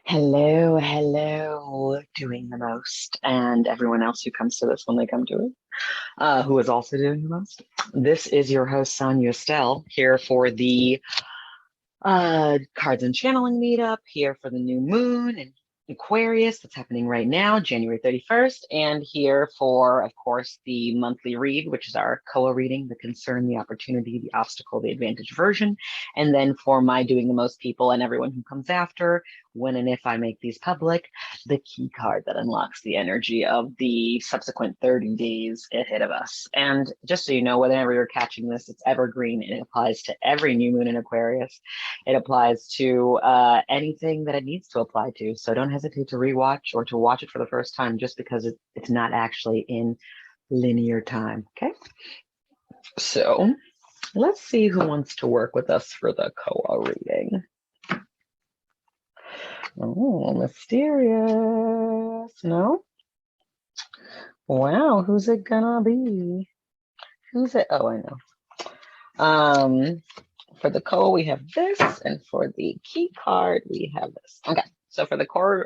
Hello, doing the most, and everyone else who comes to this when they come to it, who is also doing the most. This is your host, Sonia Estelle, here for the Cards and Channeling meetup, here for the new moon and Aquarius that's happening right now, January 31st, and here for, of course, the monthly read, which is our Koa reading, the concern, the opportunity, the obstacle, the advantage version, and then for my doing the most people and everyone who comes after, when and if I make these public, the key card that unlocks the energy of the subsequent 30 days ahead of us. And just so you know, whenever you're catching this, it's evergreen and it applies to every new moon in Aquarius. It applies to anything that it needs to apply to. So don't hesitate to rewatch or to watch it for the first time just because it's not actually in linear time. Okay. So let's see who wants to work with us for the Koa reading. Oh, mysterious. No? Wow, who's it gonna be? Who's it? Oh, I know. For the Koa, we have this, and for the key card, we have this. Okay, so for the Koa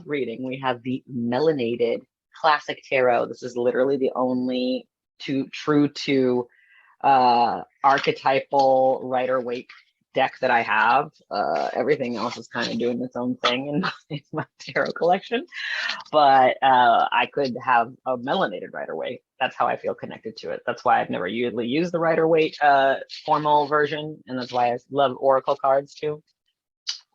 reading, we have the Melanated Classic Tarot. This is literally the only true to archetypal Rider-Waite deck that I have. Everything else is kind of doing its own thing in my tarot collection, but I could have a melanated Rider-Waite. That's how I feel connected to it. That's why I've never usually used the Rider-Waite formal version, and that's why I love Oracle cards too.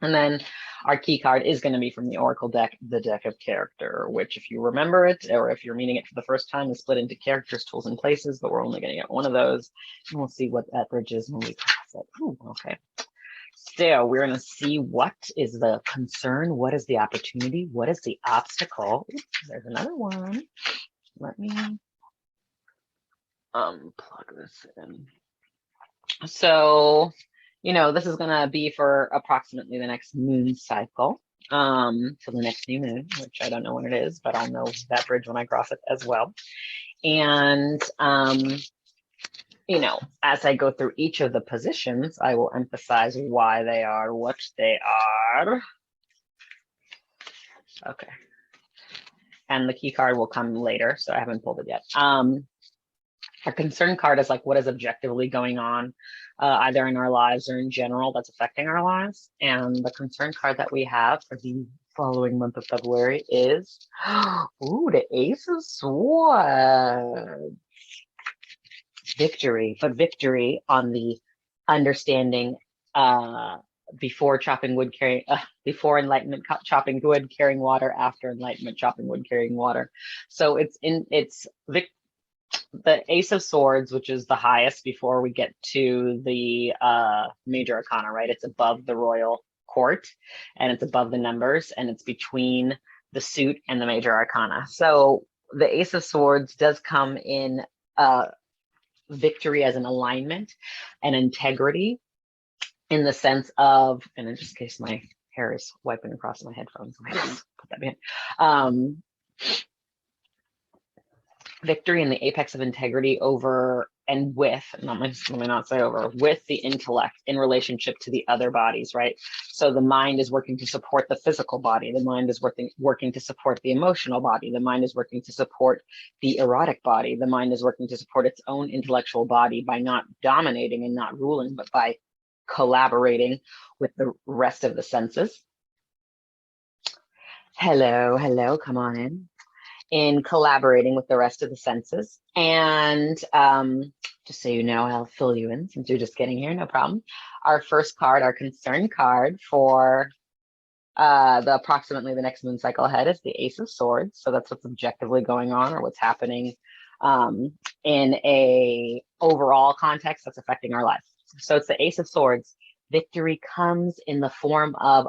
And then our key card is going to be from the Oracle deck, the Deck of Character, which, if you remember it, or if you're meeting it for the first time, is split into characters, tools, and places, but we're only going to get one of those. And we'll see what that bridge is when we cross it. Ooh, okay. So we're going to see what is the concern, what is the opportunity, what is the obstacle. Oops, there's another one. Let me plug this in. So, this is going to be for approximately the next moon cycle, so the next new moon, which I don't know when it is, but I'll know that bridge when I cross it as well. And, as I go through each of the positions, I will emphasize why they are what they are. Okay. And the key card will come later, so I haven't pulled it yet. Our concern card is like what is objectively going on, either in our lives or in general that's affecting our lives. And the concern card that we have for the following month of February is, ooh, the Ace of Swords. Victory, but victory on the understanding before chopping wood carrying before enlightenment chopping wood carrying water, after enlightenment chopping wood carrying water. So it's the Ace of Swords, which is the highest before we get to the major arcana, right? It's above the royal court and it's above the numbers and it's between the suit and the major arcana. So the Ace of Swords does come in victory as an alignment and integrity, in the sense of, and in just in case my hair is wiping across my headphones, I just put that in. Victory in the apex of integrity over and with, let me not say over, with the intellect in relationship to the other bodies, right? So the mind is working to support the physical body. The mind is working to support the emotional body. The mind is working to support the erotic body. The mind is working to support its own intellectual body by not dominating and not ruling, but by collaborating with the rest of the senses. Hello, come on in collaborating with the rest of the senses. And just so you know, I'll fill you in since you're just getting here, no problem. Our first card, our concern card for the approximately the next moon cycle ahead, is the Ace of Swords. So that's what's objectively going on, or what's happening in a overall context that's affecting our life. So it's the Ace of Swords. Victory comes in the form of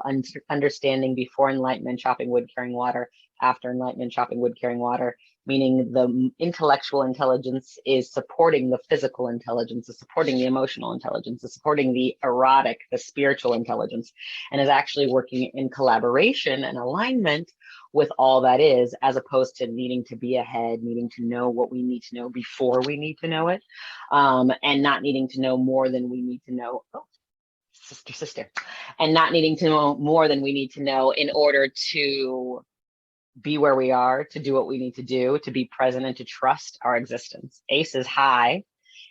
understanding before enlightenment, chopping wood, carrying water, after enlightenment, chopping wood, carrying water, meaning the intellectual intelligence is supporting the physical intelligence, is supporting the emotional intelligence, is supporting the erotic, the spiritual intelligence, and is actually working in collaboration and alignment with all that is, as opposed to needing to be ahead, needing to know what we need to know before we need to know it, and not needing to know more than we need to know. Oh, sister, and not needing to know more than we need to know in order to be where we are, to do what we need to do, to be present and to trust our existence. Ace is high,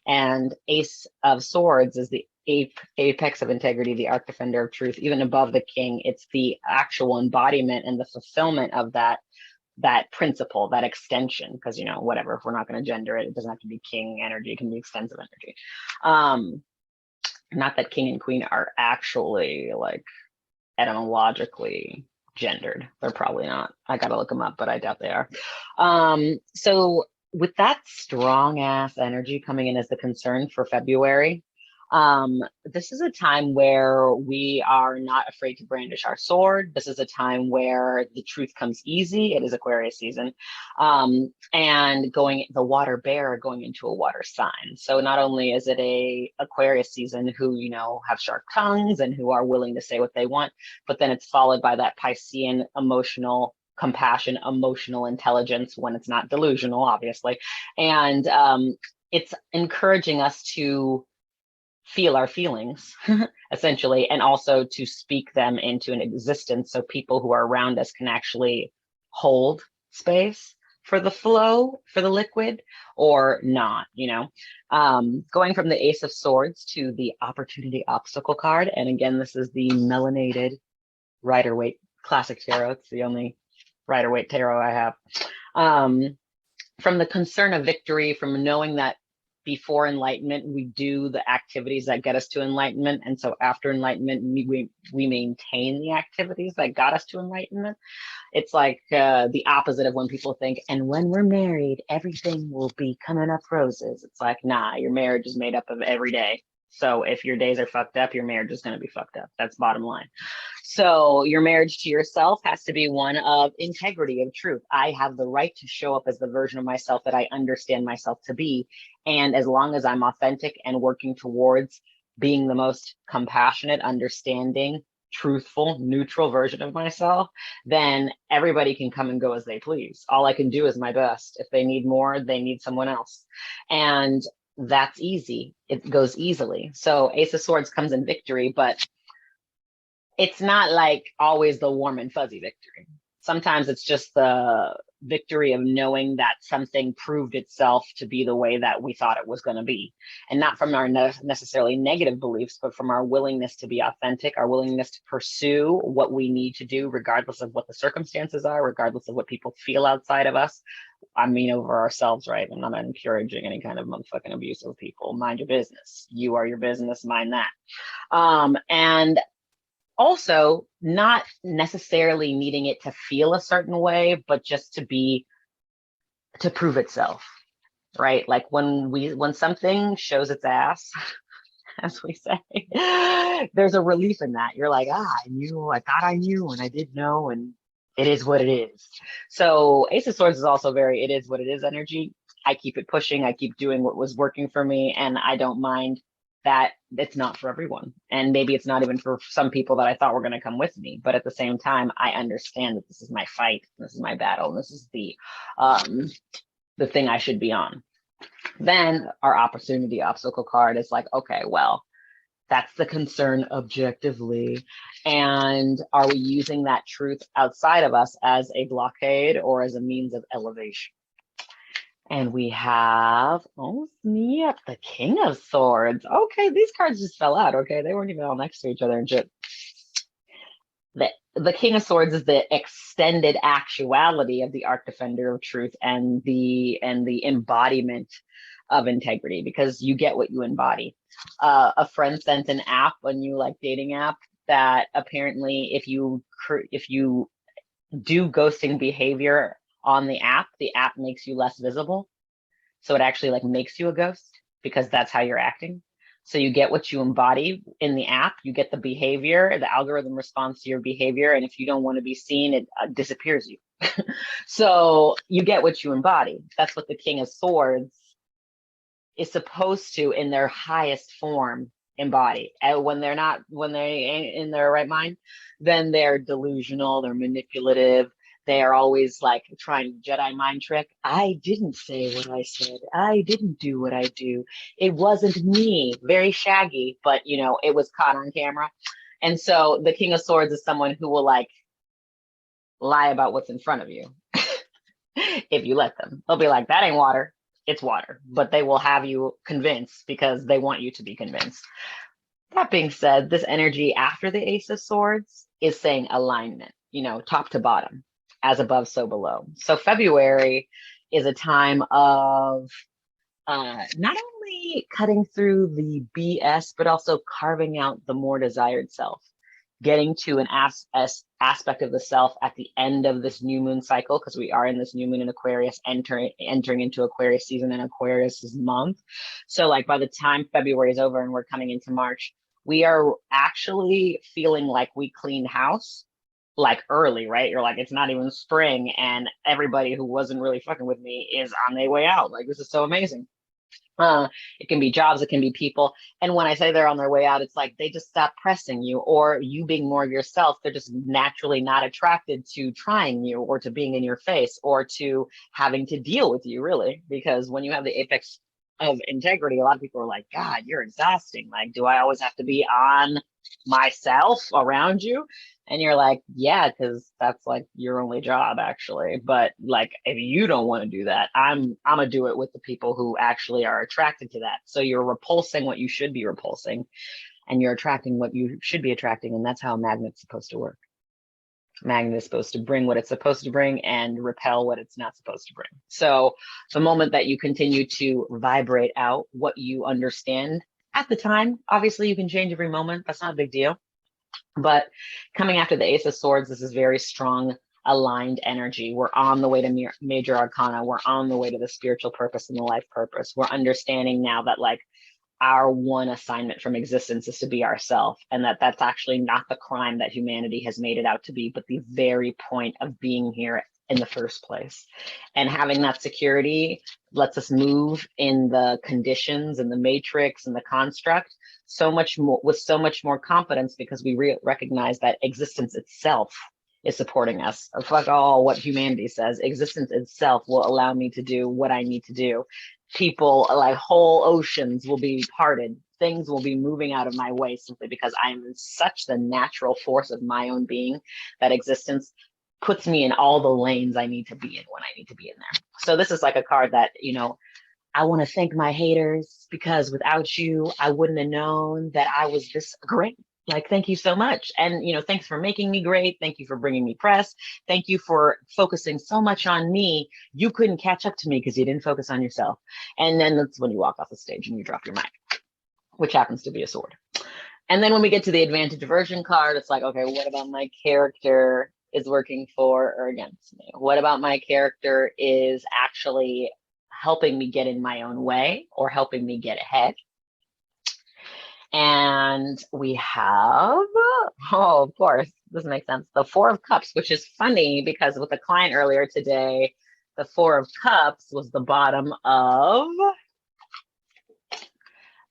and Ace of Swords is the apex of integrity, the arch defender of truth. Even above the king, it's the actual embodiment and the fulfillment of that principle, that extension. Because, you know, whatever, if we're not going to gender it, it doesn't have to be king energy, it can be extensive energy. Not that king and queen are actually like etymologically gendered. They're probably not. I gotta look them up, but I doubt they are. So with that strong ass energy coming in as the concern for February, this is a time where we are not afraid to brandish our sword. This is a time where the truth comes easy. It is Aquarius season. And the water bear going into a water sign. So not only is it a Aquarius season who, you know, have sharp tongues and who are willing to say what they want, but then it's followed by that Piscean emotional compassion, emotional intelligence when it's not delusional, obviously. And it's encouraging us to feel our feelings, essentially, and also to speak them into an existence so people who are around us can actually hold space for the flow, for the liquid, or not, you know. Going from the Ace of Swords to the Opportunity Obstacle card, and again, this is the Melanated Rider-Waite Classic Tarot. It's the only Rider-Waite tarot I have. From the concern of victory, from knowing that before enlightenment, we do the activities that get us to enlightenment. And so after enlightenment, we maintain the activities that got us to enlightenment. It's like the opposite of when people think, and when we're married, everything will be coming up roses. It's like, nah, your marriage is made up of every day. So if your days are fucked up, your marriage is going to be fucked up. That's bottom line. So your marriage to yourself has to be one of integrity, of truth. I have the right to show up as the version of myself that I understand myself to be. And as long as I'm authentic and working towards being the most compassionate, understanding, truthful, neutral version of myself, then everybody can come and go as they please. All I can do is my best. If they need more, they need someone else. And that's easy. It goes easily. So Ace of Swords comes in victory, but it's not like always the warm and fuzzy victory. Sometimes it's just the victory of knowing that something proved itself to be the way that we thought it was going to be. And not from our necessarily negative beliefs, but from our willingness to be authentic, our willingness to pursue what we need to do, regardless of what the circumstances are, regardless of what people feel outside of us. I mean, over ourselves, right? I'm not encouraging any kind of motherfucking abuse of people. Mind your business. You are your business, mind that. And also not necessarily needing it to feel a certain way, but just to prove itself, right? Like when something shows its ass, as we say, there's a relief in that. You're like, I knew, I thought I knew, and I did know, and it is what it is. So Ace of Swords is also very, it is what it is energy. I keep it pushing. I keep doing what was working for me, and I don't mind that it's not for everyone. And maybe it's not even for some people that I thought were going to come with me. But at the same time, I understand that this is my fight. This is my battle. And this is the thing I should be on. Then our Opportunity Obstacle card is like, okay, well, that's the concern objectively. And are we using that truth outside of us as a blockade or as a means of elevation? And we have, oh, yep, the King of Swords. Okay, these cards just fell out, okay? They weren't even all next to each other and shit. The King of Swords is the extended actuality of the Arch Defender of Truth and the embodiment of integrity, because you get what you embody. A friend sent an app, a new like dating app, that apparently if you do ghosting behavior on the app makes you less visible. So it actually like makes you a ghost because that's how you're acting. So you get what you embody in the app, you get the behavior, the algorithm responds to your behavior. And if you don't want to be seen, it disappears you. So you get what you embody. That's what the King of Swords is supposed to, in their highest form, embody. And when they ain't in their right mind, then they're delusional, they're manipulative, They are always like trying to Jedi mind trick. I didn't say what I said. I didn't do what I do. It wasn't me. Very shaggy, but you know, it was caught on camera. And so the King of Swords is someone who will like lie about what's in front of you if you let them. They'll be like, that ain't water. It's water. But they will have you convinced because they want you to be convinced. That being said, this energy after the Ace of Swords is saying alignment, you know, top to bottom, as above, so below. So February is a time of not only cutting through the BS, but also carving out the more desired self, getting to an aspect of the self at the end of this new moon cycle, because we are in this new moon in Aquarius, entering into Aquarius season and Aquarius month. So like by the time February is over and we're coming into March, we are actually feeling like we cleaned house like early, right? You're like, it's not even spring and everybody who wasn't really fucking with me is on their way out. Like, this is so amazing. It can be jobs, it can be people. And when I say they're on their way out, it's like they just stop pressing you, or you being more of yourself. They're just naturally not attracted to trying you or to being in your face or to having to deal with you, really. Because when you have the apex of integrity, a lot of people are like, God, you're exhausting. Like, do I always have to be on myself around you? And you're like, yeah, because that's like your only job, actually. But like, if you don't want to do that, I'm gonna do it with the people who actually are attracted to that. So you're repulsing what you should be repulsing, and you're attracting what you should be attracting. And that's how a magnet's supposed to work. Magnet is supposed to bring what it's supposed to bring and repel what it's not supposed to bring. So the moment that you continue to vibrate out what you understand at the time, obviously you can change every moment. That's not a big deal. But coming after the Ace of Swords, this is very strong, aligned energy. We're on the way to major arcana. We're on the way to the spiritual purpose and the life purpose. We're understanding now that like our one assignment from existence is to be ourself, and that's actually not the crime that humanity has made it out to be, but the very point of being here in the first place. And having that security lets us move in the conditions and the matrix and the construct so much more with so much more confidence, because we recognize that existence itself is supporting us. Fuck all what humanity says. Existence itself will allow me to do what I need to do. People, like whole oceans will be parted. Things will be moving out of my way simply because I am in such the natural force of my own being that existence puts me in all the lanes I need to be in when I need to be in there. So this is like a card that, you know, I want to thank my haters, because without you, I wouldn't have known that I was this great. Like, thank you so much. And, you know, thanks for making me great. Thank you for bringing me press. Thank you for focusing so much on me. You couldn't catch up to me because you didn't focus on yourself. And then that's when you walk off the stage and you drop your mic, which happens to be a sword. And then when we get to the advantage aversion card, it's like, okay, what about my character is working for or against me? What about my character is actually helping me get in my own way or helping me get ahead? And we have, oh, of course, this makes sense, the Four of Cups, which is funny because with a client earlier today, the Four of Cups was the bottom of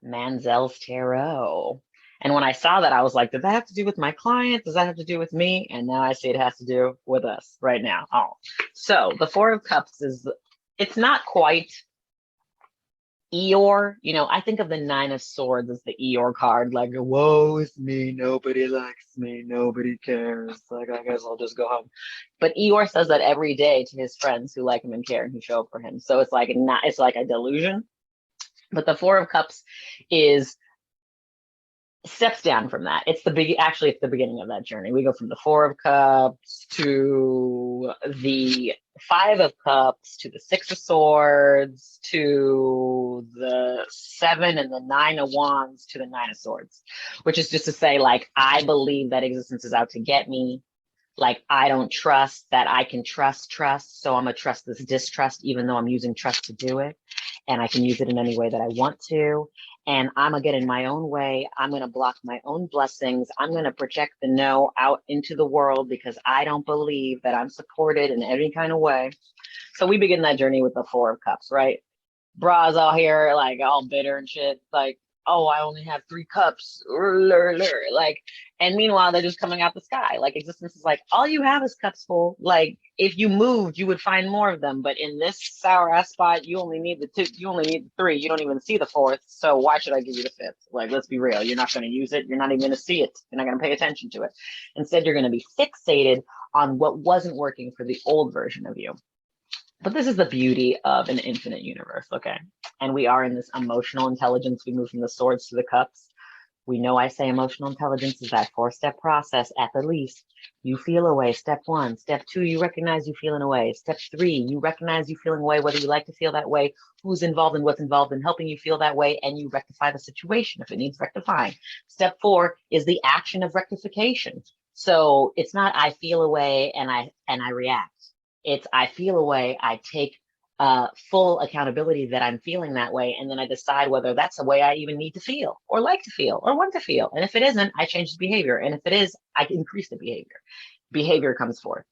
Manzel's Tarot. And when I saw that, I was like, does that have to do with my client? Does that have to do with me? And now I see it has to do with us right now. Oh, so the Four of Cups is, it's not quite Eeyore. You know, I think of the Nine of Swords as the Eeyore card, like, woe is me, nobody likes me, nobody cares, like, I guess I'll just go home. But Eeyore says that every day to his friends who like him and care and who show up for him. So it's like not, it's like a delusion. But the Four of Cups is steps down from that. It's actually it's the beginning of that journey. We go from the Four of Cups to the Five of Cups to the Six of Swords to the Seven and the Nine of Wands to the Nine of Swords, which is just to say, like, I believe that existence is out to get me. Like, I don't trust that I can trust, so I'm gonna trust this distrust, even though I'm using trust to do it. And I can use it in any way that I want to. And I'm gonna get in my own way. I'm gonna block my own blessings. I'm gonna project the no out into the world because I don't believe that I'm supported in any kind of way. So we begin that journey with the Four of Cups, right? Bras all here, like all bitter and shit. Like, oh, I only have 3 cups, like, and meanwhile they're just coming out the sky. Like existence is like, all you have is cups full. Like if you moved, you would find more of them. But in this sour ass spot, you only need the 2, you only need the 3. You don't even see the 4th. So why should I give you the 5th? Like, let's be real. You're not going to use it. You're not even going to see it. You're not going to pay attention to it. Instead, you're going to be fixated on what wasn't working for the old version of you. But this is the beauty of an infinite universe, okay? And we are in this emotional intelligence. We move from the swords to the cups. We know I say emotional intelligence is that 4-step process at the least. You feel a way, step 1. Step 2, you recognize you feeling a way. Step 3, you recognize you feeling a way, whether you like to feel that way, who's involved and what's involved in helping you feel that way, and you rectify the situation if it needs rectifying. Step 4 is the action of rectification. So it's not I feel a way and I react. It's I feel a way, I take full accountability that I'm feeling that way, and then I decide whether that's the way I even need to feel or like to feel or want to feel. And if it isn't, I change the behavior. And if it is, I increase the behavior. Behavior comes forth.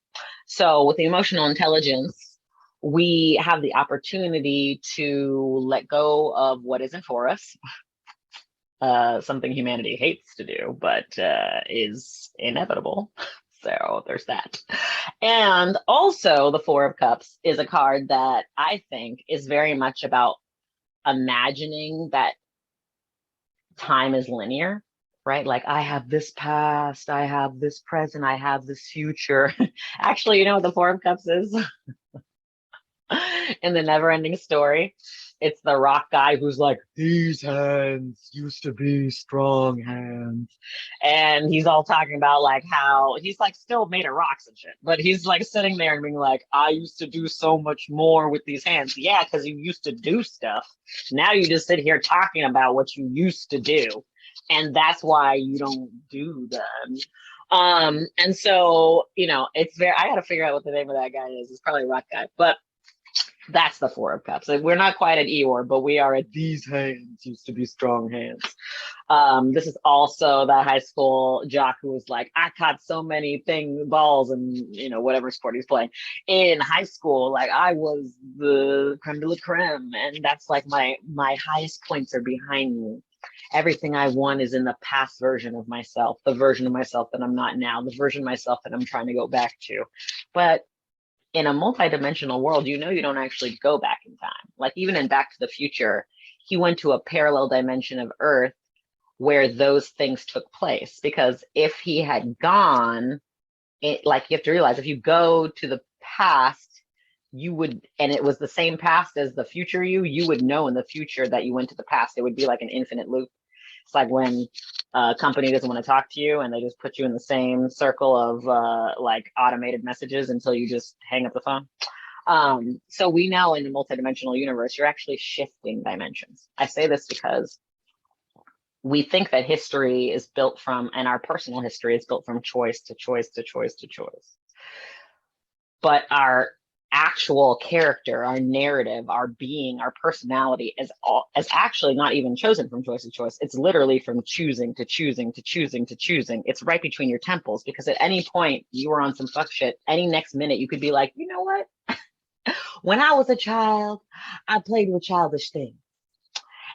So with the emotional intelligence, we have the opportunity to let go of what isn't for us. Something humanity hates to do, but is inevitable. So there's that. And also the 4 of Cups is a card that I think is very much about imagining that time is linear, right? Like I have this past, I have this present, I have this future. Actually, you know what the 4 of Cups is? In the never ending story, it's the rock guy who's like, these hands used to be strong hands. And he's all talking about like how he's like still made of rocks and shit, but he's like sitting there and being like, I used to do so much more with these hands. Yeah, because you used to do stuff. Now you just sit here talking about what you used to do. And that's why you don't do them. And so, you know, it's very, I got to figure out what the name of that guy is. It's probably a rock guy, but that's the 4 of Cups. We're not quite at Eeyore, but we are at these hands used to be strong hands. This is also that high school jock who was like, I caught so many balls and, you know, whatever sport he's playing in high school. Like I was the creme de la creme. And that's like my highest points are behind me. Everything I want is in the past version of myself, the version of myself that I'm not now, the version of myself that I'm trying to go back to. But in a multidimensional world, you know, you don't actually go back in time. Like even in Back to the Future, he went to a parallel dimension of Earth where those things took place. Because if he had gone, like you have to realize, if you go to the past, you would, and it was the same past as the future you would know in the future that you went to the past. It would be like an infinite loop. It's like when a company doesn't want to talk to you and they just put you in the same circle of like automated messages until you just hang up the phone. So we know in the multidimensional universe, you're actually shifting dimensions. I say this because we think that history is built from, and our personal history is built from choice to choice to choice to choice. But our actual character, our narrative, our being, our personality is actually not even chosen from choice to choice. It's literally from choosing to choosing to choosing to choosing. It's right between your temples, because at any point you were on some fuck shit. Any next minute you could be like, you know what? When I was a child, I played with childish things.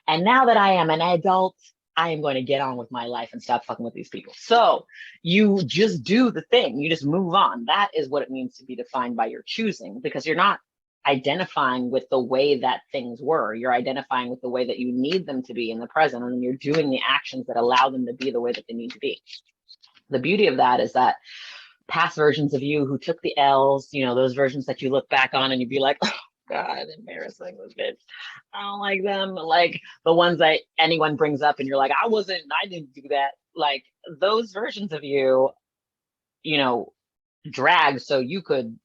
And now that I am an adult, I am going to get on with my life and stop fucking with these people. So you just do the thing. You just move on. That is what it means to be defined by your choosing, because you're not identifying with the way that things were. You're identifying with the way that you need them to be in the present. And then you're doing the actions that allow them to be the way that they need to be. The beauty of that is that past versions of you who took the L's, you know, those versions that you look back on and you'd be like, oh, God, embarrassing, this bitch. I don't like them. Like the ones that anyone brings up and you're like, I didn't do that. Like those versions of you, you know, dragged so you could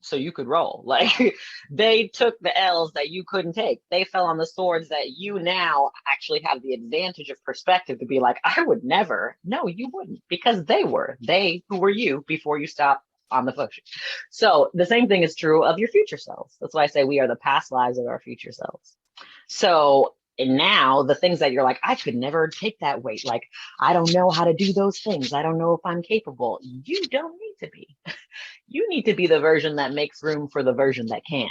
roll. Like they took the L's that you couldn't take. They fell on the swords that you now actually have the advantage of perspective to be like, I would never. No, you wouldn't, because they who were you before you stopped on the function. So the same thing is true of your future selves. That's why I say we are the past lives of our future selves. So and now the things that you're like, I could never take that weight. Like, I don't know how to do those things. I don't know if I'm capable. You don't need to be. You need to be the version that makes room for the version that can.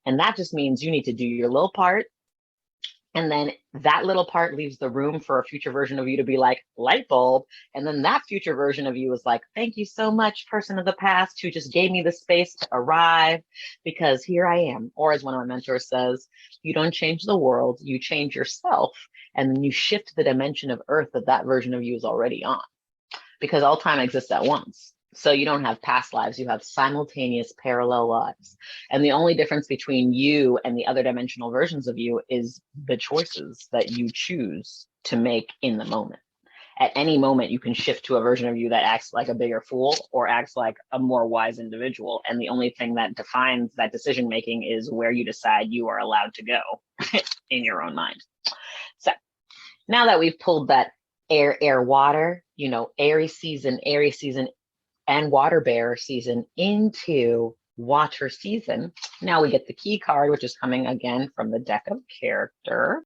And that just means you need to do your little part And then that little part leaves the room for a future version of you to be like, light bulb. And then that future version of you is like, thank you so much, person of the past who just gave me the space to arrive, because here I am. Or as one of my mentors says, you don't change the world, you change yourself. And then you shift the dimension of earth that that version of you is already on. Because all time exists at once. So you don't have past lives, you have simultaneous parallel lives. And the only difference between you and the other dimensional versions of you is the choices that you choose to make in the moment. At any moment, you can shift to a version of you that acts like a bigger fool or acts like a more wise individual. And the only thing that defines that decision making is where you decide you are allowed to go in your own mind. So now that we've pulled that air, water, airy season, and water bearer season into water season. Now we get the key card, which is coming again from the deck of character.